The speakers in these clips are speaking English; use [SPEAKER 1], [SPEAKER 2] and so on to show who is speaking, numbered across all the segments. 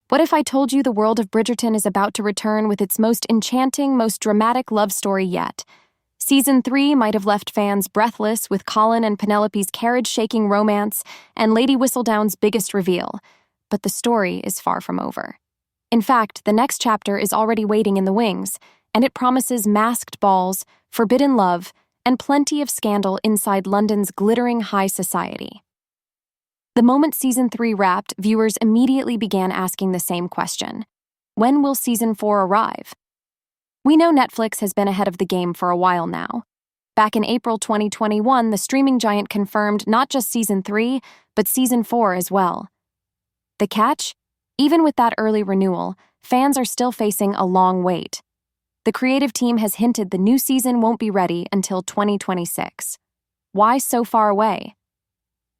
[SPEAKER 1] What if I told you the world of Bridgerton is about to return with its most enchanting, most dramatic love story yet? Season 3 might have left fans breathless with Colin and Penelope's carriage-shaking romance and Lady Whistledown's biggest reveal, but the story is far from over. In fact, the next chapter is already waiting in the wings, and it promises masked balls, forbidden love, and plenty of scandal inside London's glittering high society. The moment Season 3 wrapped, viewers immediately began asking the same question. When will Season 4 arrive? We know Netflix has been ahead of the game for a while now. Back in April 2021, the streaming giant confirmed not just Season 3, but Season 4 as well. The catch? Even with that early renewal, fans are still facing a long wait. The creative team has hinted the new season won't be ready until 2026. Why so far away?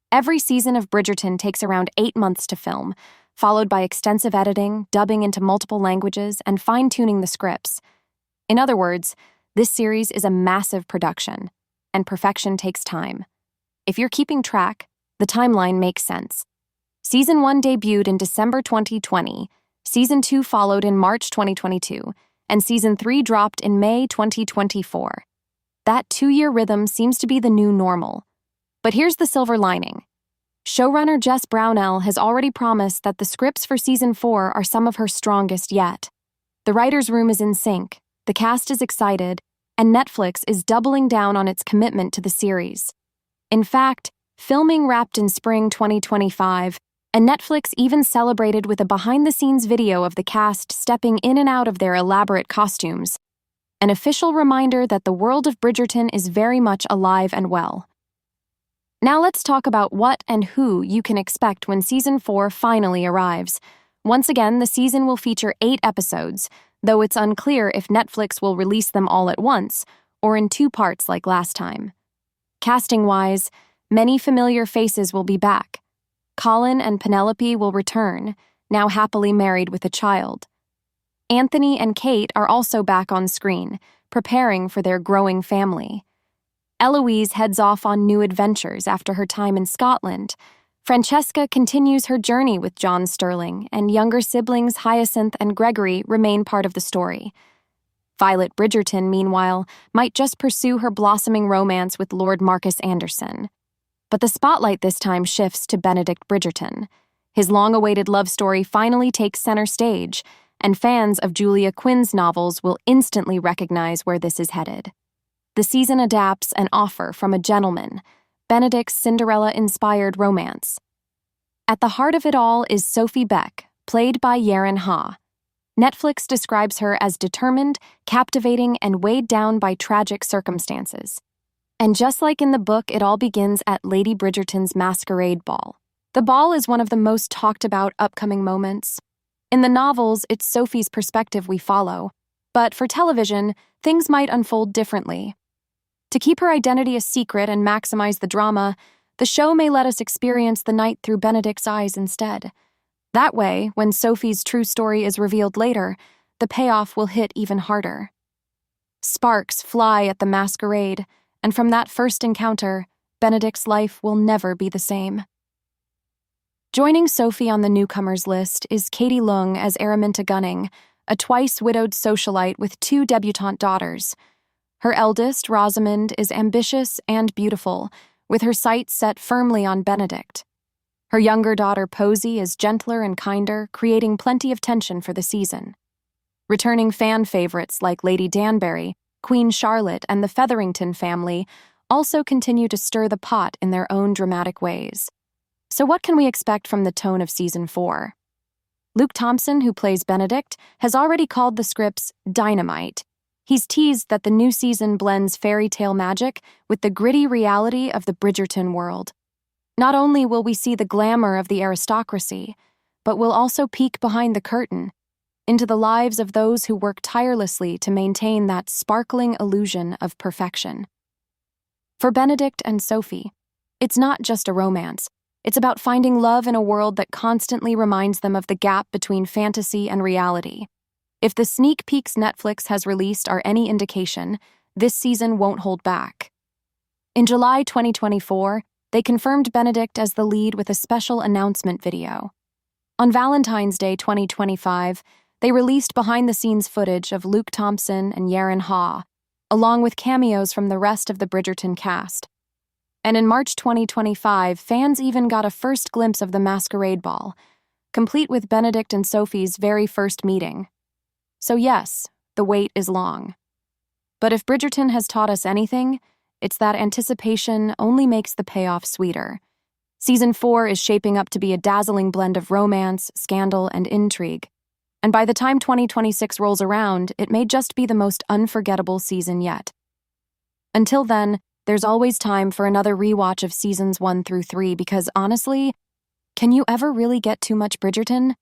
[SPEAKER 1] Every season of Bridgerton takes around 8 months to film, followed by extensive editing, dubbing into multiple languages, and fine-tuning the scripts. In other words, this series is a massive production, and perfection takes time. If you're keeping track, the timeline makes sense. Season 1 debuted in December 2020, Season 2 followed in March 2022, and Season 3 dropped in May 2024. That 2-year rhythm seems to be the new normal. But here's the silver lining. Showrunner Jess Brownell has already promised that the scripts for Season 4 are some of her strongest yet. The writer's room is in sync, the cast is excited, and Netflix is doubling down on its commitment to the series. In fact, filming wrapped in spring 2025, and Netflix even celebrated with a behind-the-scenes video of the cast stepping in and out of their elaborate costumes. An official reminder that the world of Bridgerton is very much alive and well. Now let's talk about what and who you can expect when Season 4 finally arrives. Once again, the season will feature 8 episodes, though it's unclear if Netflix will release them all at once, or in 2 parts like last time. Casting-wise, many familiar faces will be back. Colin and Penelope will return, now happily married with a child. Anthony and Kate are also back on screen, preparing for their growing family. Eloise heads off on new adventures after her time in Scotland. Francesca continues her journey with John Sterling, and younger siblings Hyacinth and Gregory remain part of the story. Violet Bridgerton, meanwhile, might just pursue her blossoming romance with Lord Marcus Anderson. But the spotlight this time shifts to Benedict Bridgerton. His long-awaited love story finally takes center stage, and fans of Julia Quinn's novels will instantly recognize where this is headed. The season adapts an offer from a gentleman, Benedict's Cinderella-inspired romance. At the heart of it all is Sophie Beck, played by Yaren Ha. Netflix describes her as determined, captivating, and weighed down by tragic circumstances. And just like in the book, it all begins at Lady Bridgerton's masquerade ball. The ball is one of the most talked-about upcoming moments. In the novels, it's Sophie's perspective we follow, but for television, things might unfold differently. To keep her identity a secret and maximize the drama, the show may let us experience the night through Benedict's eyes instead. That way, when Sophie's true story is revealed later, the payoff will hit even harder. Sparks fly at the masquerade, and from that first encounter, Benedict's life will never be the same. Joining Sophie on the newcomers list is Katie Leung as Araminta Gunning, a twice-widowed socialite with 2 debutante daughters. Her eldest, Rosamond, is ambitious and beautiful, with her sights set firmly on Benedict. Her younger daughter, Posey, is gentler and kinder, creating plenty of tension for the season. Returning fan favorites like Lady Danbury, Queen Charlotte, and the Featherington family also continue to stir the pot in their own dramatic ways. So what can we expect from the tone of Season 4? Luke Thompson, who plays Benedict, has already called the scripts dynamite. He's teased that the new season blends fairy tale magic with the gritty reality of the Bridgerton world. Not only will we see the glamour of the aristocracy, but we'll also peek behind the curtain, into the lives of those who work tirelessly to maintain that sparkling illusion of perfection. For Benedict and Sophie, it's not just a romance. It's about finding love in a world that constantly reminds them of the gap between fantasy and reality. If the sneak peeks Netflix has released are any indication, this season won't hold back. In July 2024, they confirmed Benedict as the lead with a special announcement video. On Valentine's Day 2025, they released behind-the-scenes footage of Luke Thompson and Yaren Ha, along with cameos from the rest of the Bridgerton cast. And in March 2025, fans even got a first glimpse of the masquerade ball, complete with Benedict and Sophie's very first meeting. So yes, the wait is long. But if Bridgerton has taught us anything, it's that anticipation only makes the payoff sweeter. Season 4 is shaping up to be a dazzling blend of romance, scandal, and intrigue. And by the time 2026 rolls around, it may just be the most unforgettable season yet. Until then, there's always time for another rewatch of seasons 1 through 3 because honestly, can you ever really get too much Bridgerton?